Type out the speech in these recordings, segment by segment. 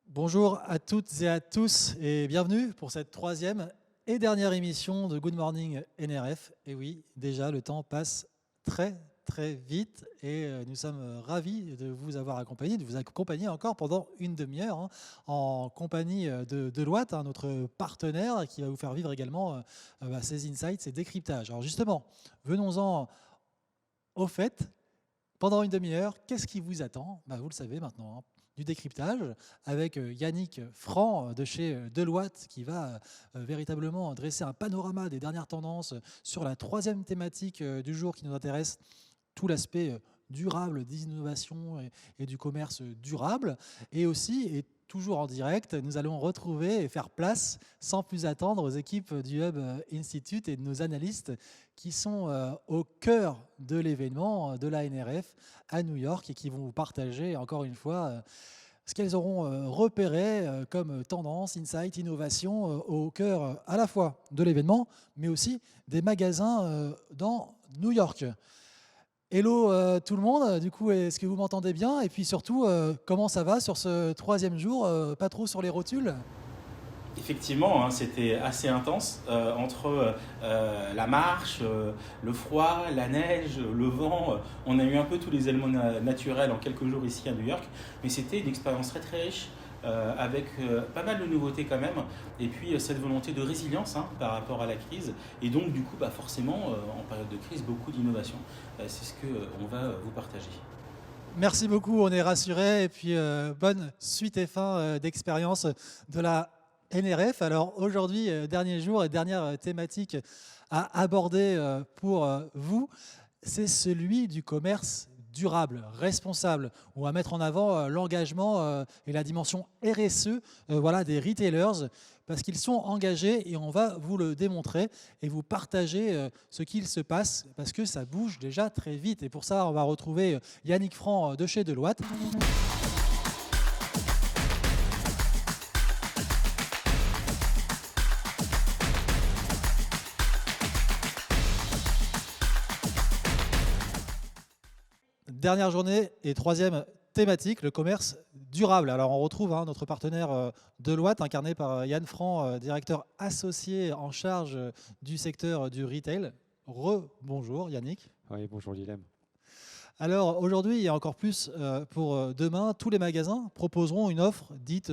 Bonjour à toutes et à tous et bienvenue pour cette troisième et dernière émission de Good Morning NRF. Et oui, déjà le temps passe très vite et nous sommes ravis de vous avoir accompagné, de vous accompagner encore pendant une demi-heure en compagnie de Deloitte, notre partenaire qui va vous faire vivre également ces insights, ces décryptages. Alors justement, venons-en au fait. Pendant une demi-heure, qu'est-ce qui vous attend? Vous le savez maintenant, du décryptage avec Yannick Franc de chez Deloitte qui va véritablement dresser un panorama des dernières tendances sur la troisième thématique du jour qui nous intéresse, tout l'aspect durable des innovations et du commerce durable. Et aussi, et toujours en direct, nous allons retrouver et faire place, sans plus attendre, aux équipes du Hub Institute et de nos analystes qui sont au cœur de l'événement de la NRF à New York et qui vont vous partager, encore une fois, ce qu'elles auront repéré comme tendance, insight, innovation au cœur à la fois de l'événement, mais aussi des magasins dans New York. Hello tout le monde, du coup est-ce que vous m'entendez bien? Et puis surtout, comment ça va sur ce troisième jour? Pas trop sur les rotules? Effectivement, hein, c'était assez intense entre la marche, le froid, la neige, le vent. On a eu un peu tous les éléments naturels en quelques jours ici à New York, mais c'était une expérience très riche avec pas mal de nouveautés quand même. Et puis cette volonté de résilience par rapport à la crise. Et donc du coup, forcément, en période de crise, beaucoup d'innovation. C'est ce qu'on va vous partager. Merci beaucoup, on est rassurés. Et puis bonne suite et fin d'expérience de la NRF. Alors aujourd'hui, dernier jour et dernière thématique à aborder pour vous, c'est celui du commerce durable, responsable. On va mettre en avant l'engagement et la dimension RSE voilà, des retailers parce qu'ils sont engagés et on va vous le démontrer et vous partager ce qu'il se passe parce que ça bouge déjà très vite. Et pour ça, on va retrouver Yannick Franc de chez Deloitte. Dernière journée et troisième thématique, le commerce durable. Alors on retrouve notre partenaire Deloitte, incarné par Yann Franc, directeur associé en charge du secteur du retail. Bonjour Yannick. Oui, bonjour Guilhem. Alors aujourd'hui et encore plus pour demain, tous les magasins proposeront une offre dite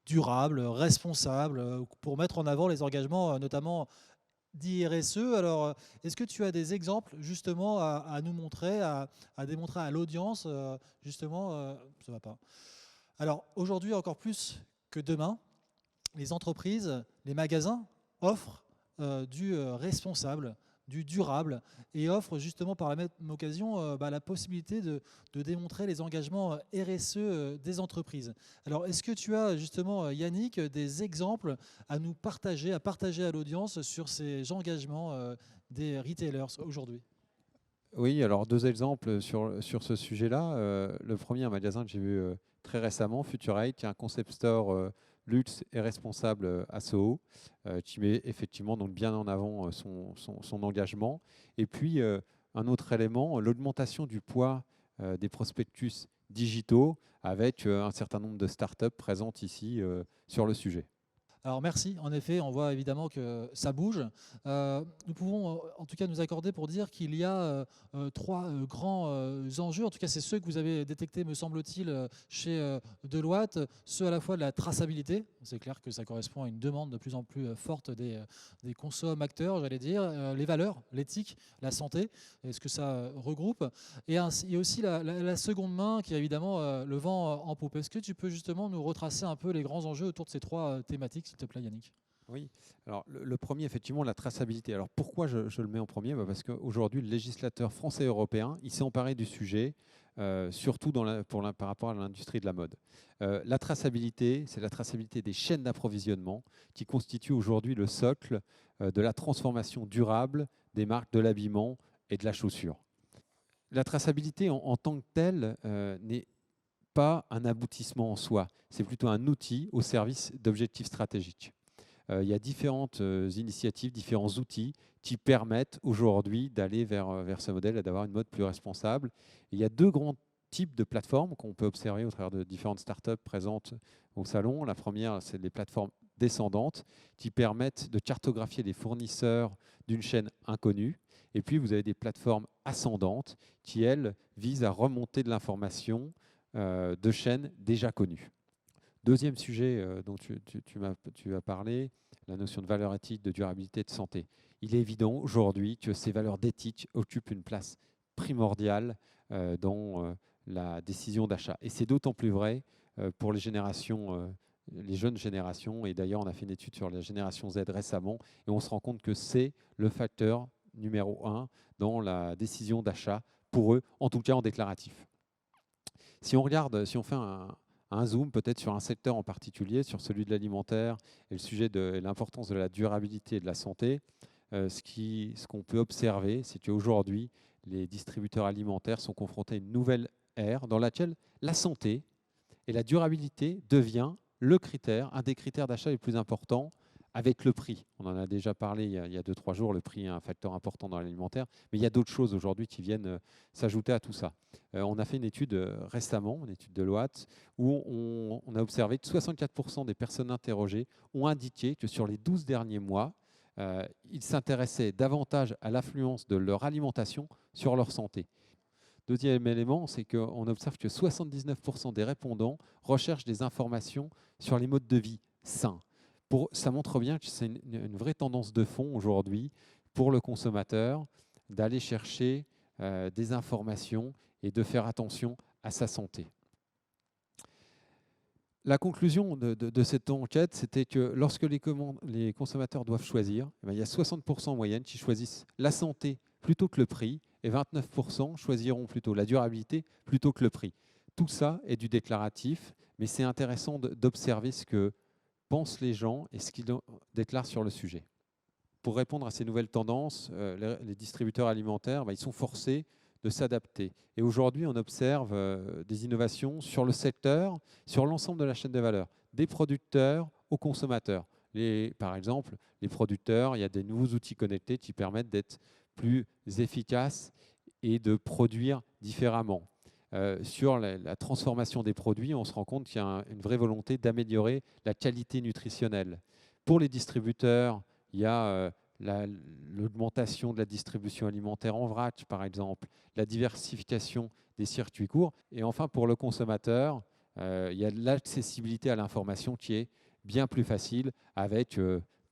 durable, responsable, pour mettre en avant les engagements notamment d'IRSE. Alors, est-ce que tu as des exemples justement à nous montrer, à démontrer à l'audience justement, ça va pas. Alors, aujourd'hui, encore plus que demain, les entreprises, les magasins offrent du responsable, du durable et offrent justement par la même occasion la possibilité de démontrer les engagements RSE des entreprises. Alors, est-ce que tu as justement, Yannick, des exemples à nous partager, à partager à l'audience sur ces engagements des retailers aujourd'hui? Oui, alors deux exemples sur ce sujet-là. Le premier, un magasin que j'ai vu très récemment, Futurite, qui est un concept store luxe et responsable à Soho, qui met effectivement donc bien en avant son engagement. Et puis, un autre élément, l'augmentation du poids des prospectus digitaux avec un certain nombre de startups présentes ici sur le sujet. Alors merci, en effet, on voit évidemment que ça bouge. Nous pouvons en tout cas nous accorder pour dire qu'il y a trois grands enjeux. En tout cas, c'est ceux que vous avez détectés, me semble-t-il, chez Deloitte. Ceux à la fois de la traçabilité. C'est clair que ça correspond à une demande de plus en plus forte des consommateurs, j'allais dire. Les valeurs, l'éthique, la santé, et ce que ça regroupe. Et il y a aussi la seconde main qui a évidemment le vent en poupe. Est-ce que tu peux justement nous retracer un peu les grands enjeux autour de ces trois thématiques, s'il te plaît, Yannick? Oui, alors le premier, effectivement, la traçabilité. Alors pourquoi je le mets en premier? Parce qu'aujourd'hui, le législateur français et européen, il s'est emparé du sujet, surtout par rapport à l'industrie de la mode. La traçabilité, c'est la traçabilité des chaînes d'approvisionnement qui constitue aujourd'hui le socle de la transformation durable des marques de l'habillement et de la chaussure. La traçabilité en tant que telle n'est pas un aboutissement en soi, c'est plutôt un outil au service d'objectifs stratégiques. Il y a différentes initiatives, différents outils qui permettent aujourd'hui d'aller vers ce modèle et d'avoir une mode plus responsable. Et il y a deux grands types de plateformes qu'on peut observer au travers de différentes startups présentes au salon. La première, c'est les plateformes descendantes qui permettent de cartographier les fournisseurs d'une chaîne inconnue. Et puis, vous avez des plateformes ascendantes qui, elles, visent à remonter de l'information de chaînes déjà connues. Deuxième sujet dont tu as parlé, la notion de valeur éthique, de durabilité, de santé. Il est évident aujourd'hui que ces valeurs d'éthique occupent une place primordiale dans la décision d'achat. Et c'est d'autant plus vrai pour les jeunes générations. Et d'ailleurs, on a fait une étude sur la génération Z récemment et on se rend compte que c'est le facteur numéro 1 dans la décision d'achat pour eux, en tout cas en déclaratif. Si on fait un zoom peut-être sur un secteur en particulier, sur celui de l'alimentaire et le sujet de l'importance de la durabilité et de la santé, ce qu'on peut observer, c'est qu'aujourd'hui, les distributeurs alimentaires sont confrontés à une nouvelle ère dans laquelle la santé et la durabilité devient un des critères d'achat les plus importants avec le prix. On en a déjà parlé il y a 2-3 jours, le prix est un facteur important dans l'alimentaire, mais il y a d'autres choses aujourd'hui qui viennent s'ajouter à tout ça. On a fait une étude récemment, une étude de Deloitte, où on a observé que 64% des personnes interrogées ont indiqué que sur les 12 derniers mois, ils s'intéressaient davantage à l'influence de leur alimentation sur leur santé. Deuxième élément, c'est qu'on observe que 79% des répondants recherchent des informations sur les modes de vie sains. Ça montre bien que c'est une vraie tendance de fond aujourd'hui pour le consommateur d'aller chercher des informations et de faire attention à sa santé. La conclusion de cette enquête, c'était que lorsque les consommateurs doivent choisir, il y a 60% en moyenne qui choisissent la santé plutôt que le prix et 29% choisiront plutôt la durabilité plutôt que le prix. Tout ça est du déclaratif, mais c'est intéressant d'observer ce que pensent les gens et ce qu'ils déclarent sur le sujet. Pour répondre à ces nouvelles tendances, les distributeurs alimentaires, ils sont forcés de s'adapter. Et aujourd'hui, on observe des innovations sur le secteur, sur l'ensemble de la chaîne de valeur, des producteurs aux consommateurs. Par exemple, les producteurs, il y a des nouveaux outils connectés qui permettent d'être plus efficaces et de produire différemment. Sur la transformation des produits, on se rend compte qu'il y a une vraie volonté d'améliorer la qualité nutritionnelle. Pour les distributeurs, il y a l'augmentation de la distribution alimentaire en vrac, par exemple, la diversification des circuits courts. Et enfin, pour le consommateur, il y a l'accessibilité à l'information qui est bien plus facile avec,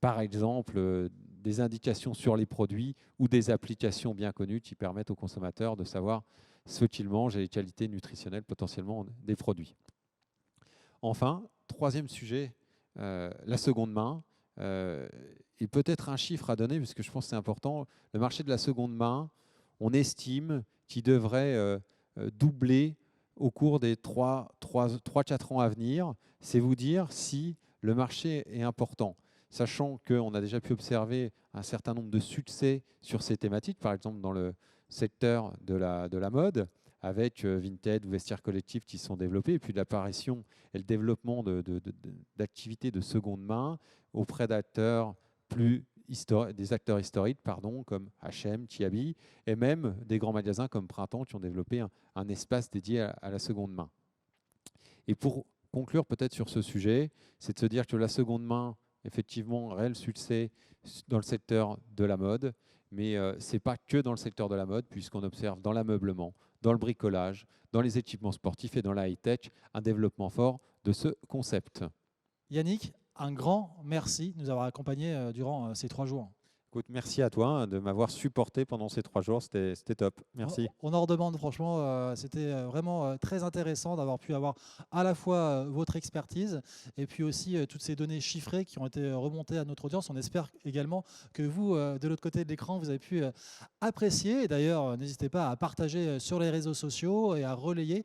par exemple, des indications sur les produits ou des applications bien connues qui permettent aux consommateurs de savoir ce qu'ils mangent et les qualités nutritionnelles potentiellement des produits. Enfin, troisième sujet, la seconde main. Et peut-être un chiffre à donner, puisque je pense que c'est important. Le marché de la seconde main, on estime qu'il devrait doubler au cours des 3-4 ans à venir. C'est vous dire si le marché est important. Sachant qu'on a déjà pu observer un certain nombre de succès sur ces thématiques, par exemple dans le secteur de la mode, avec Vinted ou Vestiaire Collectif qui sont développés, et puis l'apparition et le développement d'activités de seconde main auprès d'acteurs des acteurs historiques, comme H&M, Kiabi, et même des grands magasins comme Printemps qui ont développé un espace dédié à la seconde main. Et pour conclure peut-être sur ce sujet, c'est de se dire que la seconde main, effectivement, réel succès dans le secteur de la mode, mais ce n'est pas que dans le secteur de la mode, puisqu'on observe dans l'ameublement, dans le bricolage, dans les équipements sportifs et dans la high-tech, un développement fort de ce concept. Yannick, un grand merci de nous avoir accompagnés durant ces 3 jours. Écoute, merci à toi de m'avoir supporté pendant ces 3 jours, c'était top. Merci. On en redemande, franchement, c'était vraiment très intéressant d'avoir pu avoir à la fois votre expertise et puis aussi toutes ces données chiffrées qui ont été remontées à notre audience. On espère également que vous, de l'autre côté de l'écran, vous avez pu apprécier. Et d'ailleurs, n'hésitez pas à partager sur les réseaux sociaux et à relayer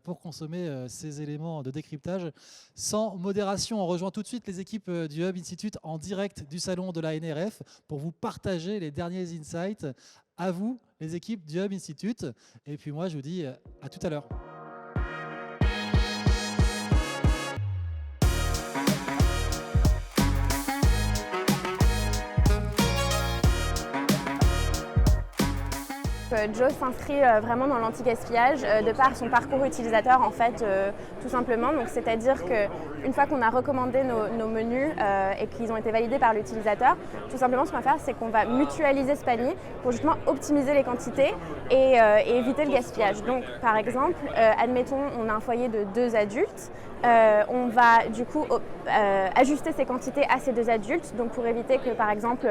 pour consommer ces éléments de décryptage sans modération. On rejoint tout de suite les équipes du Hub Institute en direct du salon de la NRF pour vous partager les derniers insights. À vous, les équipes du Hub Institute. Et puis moi, je vous dis à tout à l'heure. Joe s'inscrit vraiment dans l'anti-gaspillage de par son parcours utilisateur en fait, tout simplement. Donc c'est-à-dire qu'une fois qu'on a recommandé nos menus et qu'ils ont été validés par l'utilisateur, tout simplement ce qu'on va faire, c'est qu'on va mutualiser ce panier pour justement optimiser les quantités et éviter le gaspillage. Donc par exemple, admettons on a un foyer de 2 adultes, on va du coup ajuster ces quantités à ces 2 adultes, donc pour éviter que par exemple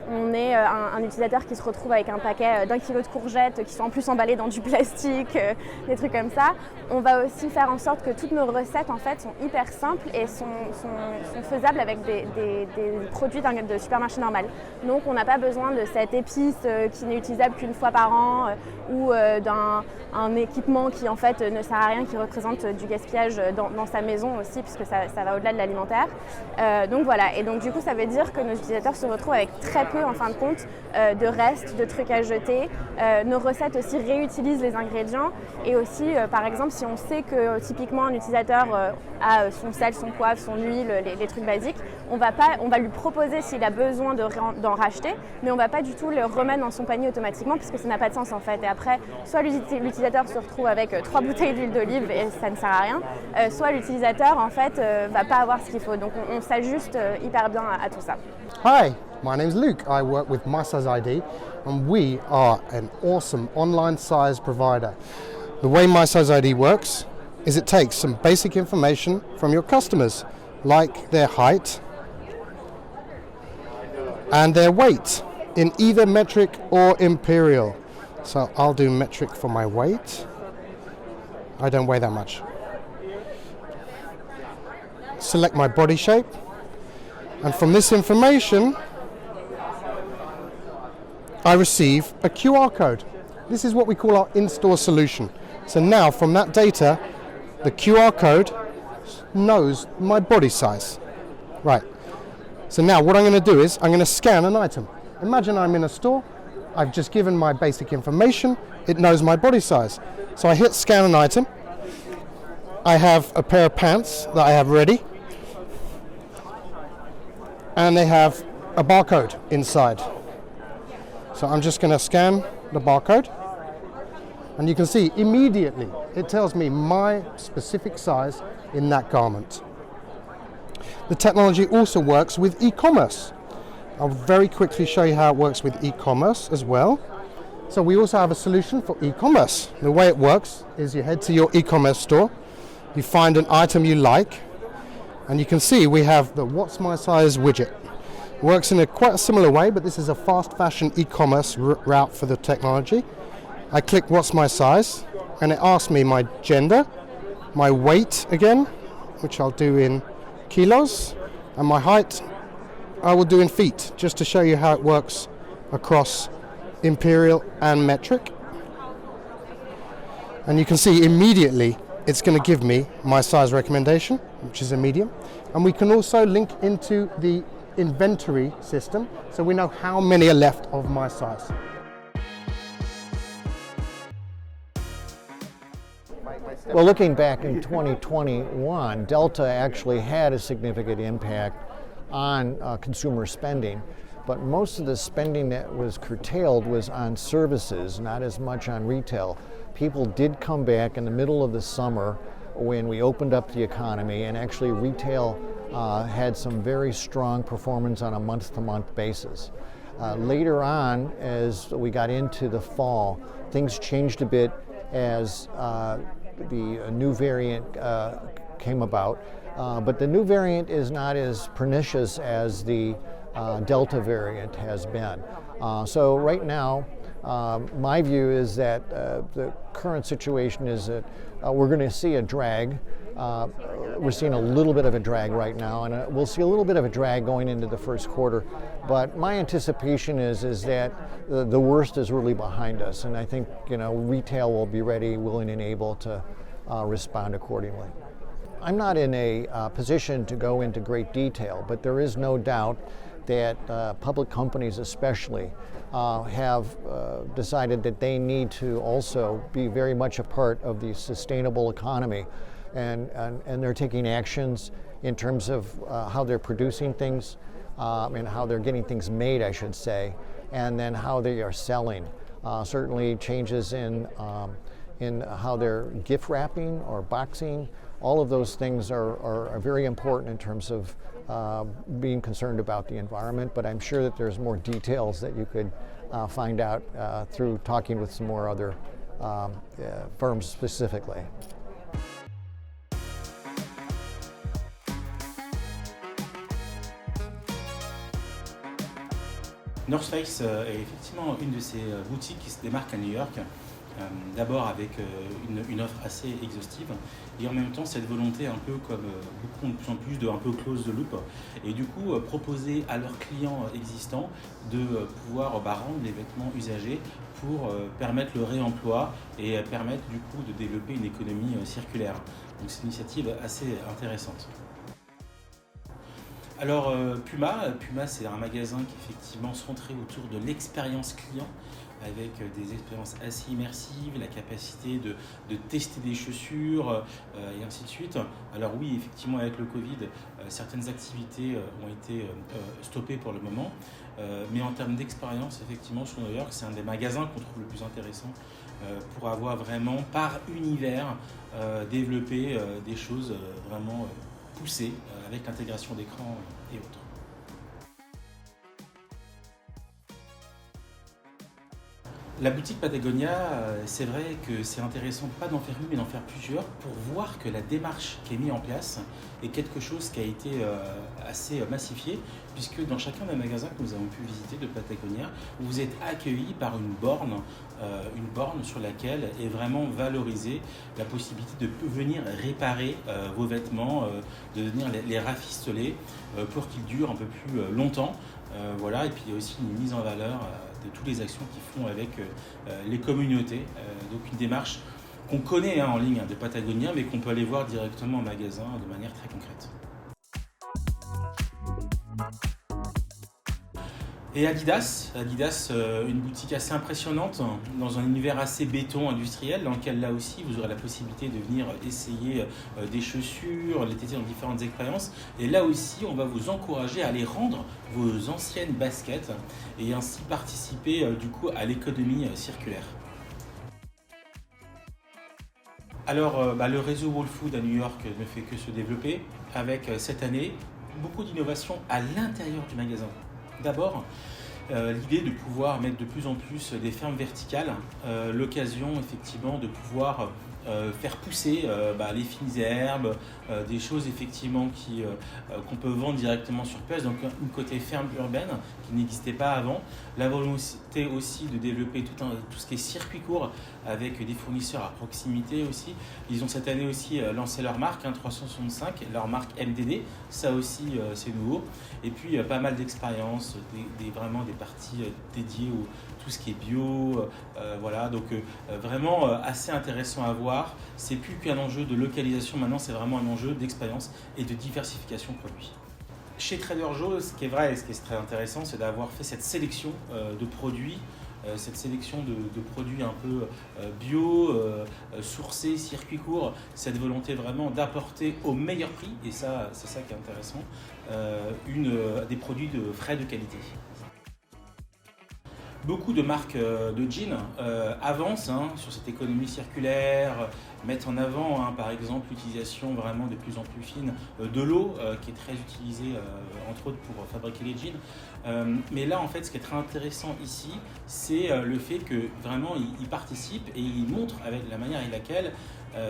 on ait un utilisateur qui se retrouve avec un paquet d'1 kilo de courgettes qui sont en plus emballées dans du plastique, des trucs comme ça. On va aussi faire en sorte que toutes nos recettes en fait sont hyper simples et sont faisables avec des produits de supermarché normal. Donc on n'a pas besoin de cette épice qui n'est utilisable qu'une fois par an ou d'un équipement qui en fait ne sert à rien, qui représente du gaspillage dans sa maison aussi, puisque ça va au-delà de l'alimentaire. Donc voilà, et donc du coup ça veut dire que nos utilisateurs se retrouvent avec très peu en fin de compte de restes, de trucs à jeter. Nos recettes aussi réutilisent les ingrédients et aussi par exemple si on sait que typiquement un utilisateur a son sel, son poivre, son huile, les trucs basiques, on va lui proposer s'il a besoin d'en racheter, mais on ne va pas du tout le remettre dans son panier automatiquement puisque ça n'a pas de sens en fait. Et après, soit l'utilisateur se retrouve avec 3 bouteilles d'huile d'olive et ça ne sert à rien, soit l'utilisateur en fait va pas avoir ce qu'il faut. Donc on s'ajuste hyper bien à tout ça. Hi, my name's Luke. I work with MySizeID and we are an awesome online size provider. The way MySizeID works is it takes some basic information from your customers, like their height and their weight in either metric or imperial. So I'll do metric for my weight. I don't weigh that much. Select my body shape, and from this information I receive a QR code. This is what we call our in-store solution. So now from that data, the QR code knows my body size. Right. So now what I'm going to do is I'm going to scan an item. Imagine I'm in a store. I've just given my basic information. It knows my body size. So I hit scan an item. I have a pair of pants that I have ready. And they have a barcode inside. So I'm just going to scan the barcode. And you can see immediately it tells me my specific size in that garment. The technology also works with e-commerce. I'll very quickly show you how it works with e-commerce as well. So we also have a solution for e-commerce. The way it works is you head to your e-commerce store, you find an item you like, and you can see we have the What's My Size widget. It works in quite a similar way, but this is a fast fashion e-commerce route for the technology. I click What's My Size, and it asks me my gender, my weight again, which I'll do in kilos, and my height I will do in feet, just to show you how it works across imperial and metric. And you can see immediately it's going to give me my size recommendation, which is a medium. And we can also link into the inventory system, so we know how many are left of my size. Well, looking back in 2021, Delta actually had a significant impact on consumer spending, but most of the spending that was curtailed was on services, not as much on retail. People did come back in the middle of the summer when we opened up the economy, and actually retail had some very strong performance on a month-to-month basis. Later on, as we got into the fall, things changed a bit as the new variant came about. But the new variant is not as pernicious as the Delta variant has been. So right now, my view is that the current situation is that we're going to see a drag. We're seeing a little bit of a drag right now, and we'll see a little bit of a drag going into the first quarter. But my anticipation is that the worst is really behind us, and I think retail will be ready, willing, and able to respond accordingly. I'm not in a position to go into great detail, but there is no doubt that public companies especially have decided that they need to also be very much a part of the sustainable economy, and they're taking actions in terms of how they're producing things and how they're getting things made, I should say, and then how they are selling. certainly changes in how they're gift wrapping or boxing. All of those things are very important in terms of being concerned about the environment, but I'm sure that there's more details that you could find out through talking with some more other firms specifically. North Face est effectivement une de ces boutiques qui se démarque à New York. D'abord avec une offre assez exhaustive et en même temps cette volonté un peu comme beaucoup de plus en plus de un peu close the loop et du coup proposer à leurs clients existants de pouvoir rendre les vêtements usagés pour permettre le réemploi et permettre du coup de développer une économie circulaire. Donc c'est une initiative assez intéressante. Alors Puma, c'est un magasin qui est effectivement centré autour de l'expérience client avec des expériences assez immersives, la capacité de tester des chaussures et ainsi de suite. Alors oui, effectivement avec le Covid, certaines activités ont été stoppées pour le moment, mais en termes d'expérience, effectivement sur New York, c'est un des magasins qu'on trouve le plus intéressant pour avoir vraiment par univers développé des choses vraiment poussées avec l'intégration d'écran et autres. La boutique Patagonia, c'est vrai que c'est intéressant pas d'en faire une mais d'en faire plusieurs pour voir que la démarche qui est mise en place est quelque chose qui a été assez massifié puisque dans chacun des magasins que nous avons pu visiter de Patagonia, vous êtes accueillis par une borne sur laquelle est vraiment valorisée la possibilité de venir réparer vos vêtements, de venir les rafistoler pour qu'ils durent un peu plus longtemps. Voilà, et puis il y a aussi une mise en valeur de toutes les actions qu'ils font avec les communautés. Donc une démarche qu'on connaît en ligne de Patagonia, mais qu'on peut aller voir directement en magasin de manière très concrète. Et Adidas, une boutique assez impressionnante dans un univers assez béton industriel dans lequel là aussi vous aurez la possibilité de venir essayer des chaussures, les tester dans différentes expériences. Et là aussi on va vous encourager à aller rendre vos anciennes baskets et ainsi participer du coup à l'économie circulaire. Alors le réseau Whole Foods à New York ne fait que se développer avec cette année beaucoup d'innovations à l'intérieur du magasin. D'abord, l'idée de pouvoir mettre de plus en plus des fermes verticales, l'occasion effectivement de pouvoir faire pousser les fines herbes, des choses effectivement qu'on peut vendre directement sur place, donc une côté ferme urbaine qui n'existait pas avant. La volonté aussi de développer tout ce qui est circuit court avec des fournisseurs à proximité aussi. Ils ont cette année aussi lancé leur marque 365, leur marque MDD, ça aussi c'est nouveau. Et puis pas mal d'expériences, vraiment des parties dédiées à tout ce qui est bio, voilà, donc vraiment assez intéressant à voir. C'est plus qu'un enjeu de localisation, maintenant c'est vraiment un enjeu d'expérience et de diversification de produits. Chez Trader Joe, ce qui est vrai et ce qui est très intéressant, c'est d'avoir fait cette sélection de produits, cette sélection de produits un peu bio, sourcés, circuit court, cette volonté vraiment d'apporter au meilleur prix, et ça, c'est ça qui est intéressant, des produits de frais de qualité. Beaucoup de marques de jeans avancent sur cette économie circulaire, mettent en avant par exemple l'utilisation vraiment de plus en plus fine de l'eau qui est très utilisée entre autres pour fabriquer les jeans. Mais là en fait ce qui est très intéressant ici c'est le fait que vraiment ils participent et ils montrent avec la manière avec laquelle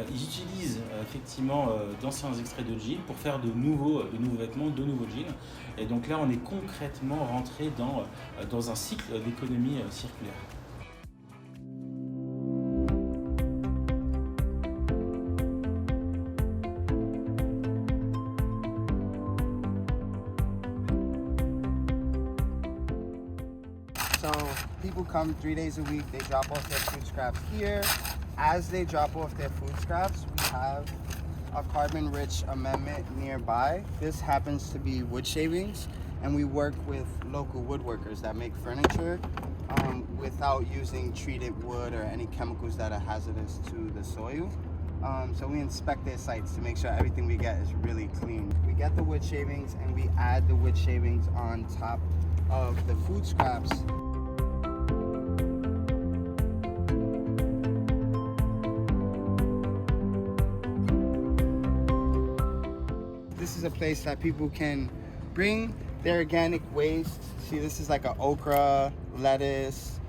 ils utilisent effectivement d'anciens extraits de jeans pour faire de nouveaux vêtements, de nouveaux jeans. Et donc là, on est concrètement rentré dans un cycle d'économie circulaire. So people come 3 days a week, they drop off their food scraps here. As they drop off their food scraps, we have a carbon-rich amendment nearby. This happens to be wood shavings, and we work with local woodworkers that make furniture without using treated wood or any chemicals that are hazardous to the soil. So we inspect their sites to make sure everything we get is really clean. We get the wood shavings and we add the wood shavings on top of the food scraps. this is a place that people can bring their organic waste. See, this is like an okra, lettuce,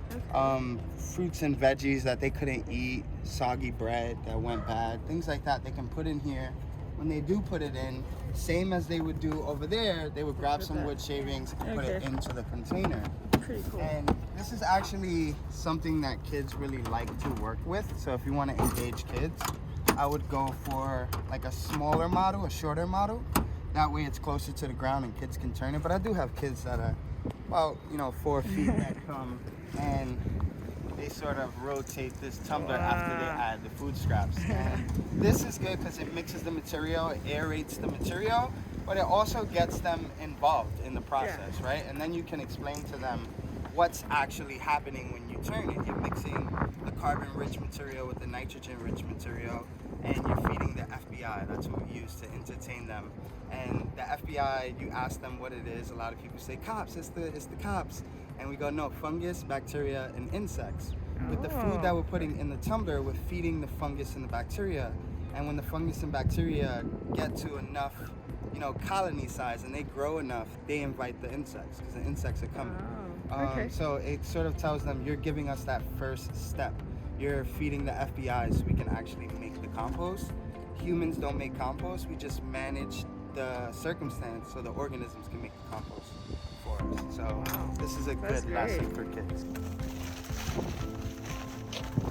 fruits and veggies that they couldn't eat, soggy bread that went bad, things like that they can put in here. When they do put it in, same as they would do over there, they would grab some wood shavings and put it into the container. Pretty cool. And this is actually something that kids really like to work with. So if you want to engage kids, I would go for like a smaller model, a shorter model. That way it's closer to the ground and kids can turn it. But I do have kids that are about, 4 feet that come and they sort of rotate this tumbler after they add the food scraps. And this is good because it mixes the material, it aerates the material, but it also gets them involved in the process, right? And then you can explain to them what's actually happening when you turn it. You're mixing the carbon-rich material with the nitrogen-rich material, and you're feeding the FBI. That's what we use to entertain them. And the FBI, you ask them what it is. A lot of people say, cops, it's the cops. And we go, no, fungus, bacteria, and insects. With the food that we're putting in the tumbler, we're feeding the fungus and the bacteria. And when the fungus and bacteria get to enough, colony size and they grow enough, they invite the insects because the insects are coming. So it sort of tells them, you're giving us that first step. You're feeding the FBI so we can actually make the compost. Humans don't make compost, we just manage the circumstance so the organisms can make the compost for us. So this is a good lesson for kids.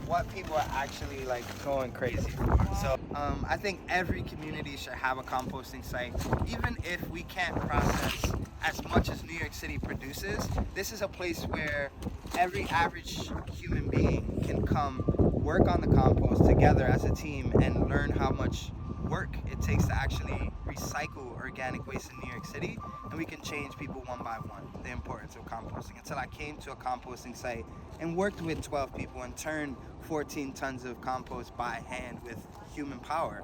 What people are actually like going crazy for. So I think every community should have a composting site. Even if we can't process as much as New York City produces, this is a place where every average human being can come work on the compost together as a team and learn how much work it takes to actually recycle organic waste in New York City, and we can change people one by one the importance of composting. Until I came to a composting site and worked with 12 people and turned 14 tons of compost by hand with human power.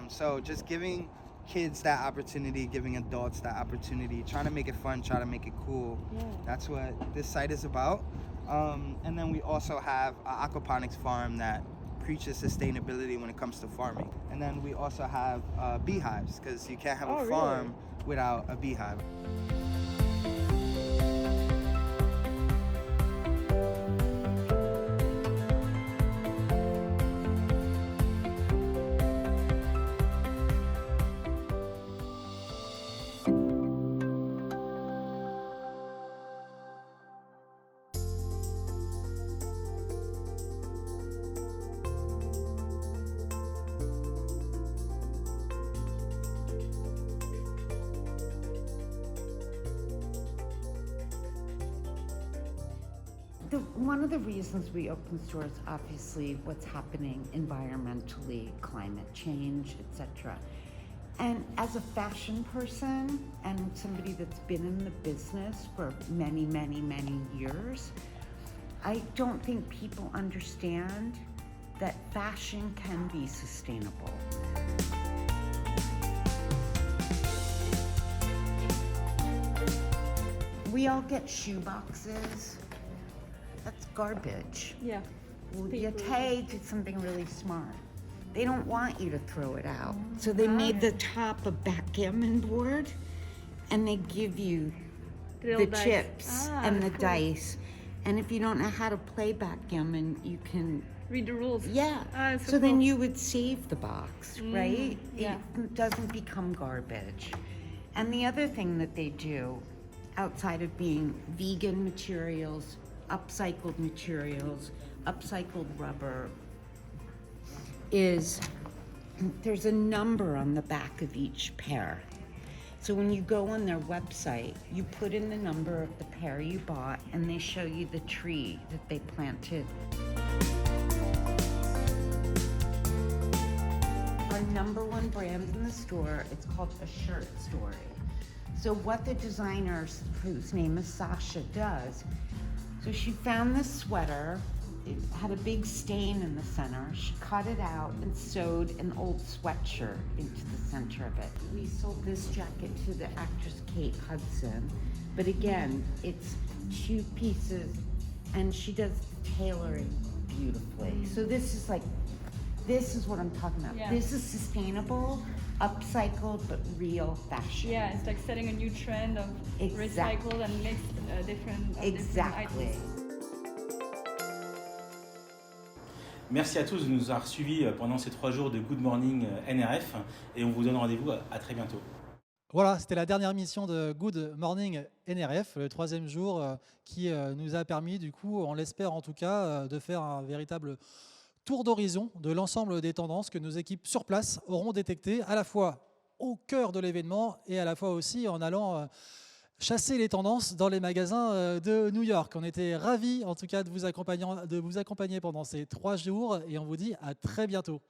So just giving kids that opportunity, giving adults that opportunity, trying to make it fun, trying to make it cool. That's what this site is about. And then we also have an aquaponics farm that preaches sustainability when it comes to farming. And then we also have beehives, because you can't have a farm without a beehive. One of the reasons we open stores, obviously, what's happening environmentally, climate change, etc. And as a fashion person and somebody that's been in the business for many, many, many years, I don't think people understand that fashion can be sustainable. We all get shoe boxes. That's garbage. Yeah. Well, Yate did something really smart. They don't want you to throw it out. So they made the top a backgammon board, and they give you the chips and the dice. And if you don't know how to play backgammon, you can read the rules. Yeah. So then you would save the box, right? Yeah. It doesn't become garbage. And the other thing that they do, outside of being vegan materials, upcycled materials, upcycled rubber, is there's a number on the back of each pair. So when you go on their website, you put in the number of the pair you bought, and they show you the tree that they planted. Our #1 brand in the store, it's called A Shirt Story. So what the designer, whose name is Sasha, does, so she found this sweater. It had a big stain in the center. She cut it out and sewed an old sweatshirt into the center of it. We sold this jacket to the actress Kate Hudson, but again, it's 2 pieces, and she does the tailoring beautifully. So this is what I'm talking about. Yeah. This is sustainable, upcycled but real fashion. Yeah, it's like setting a new trend of recycled and mixed different Exactly. items. Merci à tous de nous avoir suivis pendant ces 3 jours de Good Morning NRF et on vous donne rendez-vous à très bientôt. Voilà, c'était la dernière mission de Good Morning NRF, le 3e jour qui nous a permis, du coup, on l'espère en tout cas, de faire un véritable tour d'horizon de l'ensemble des tendances que nos équipes sur place auront détectées à la fois au cœur de l'événement et à la fois aussi en allant chasser les tendances dans les magasins de New York. On était ravis en tout cas de vous accompagner pendant ces 3 jours et on vous dit à très bientôt.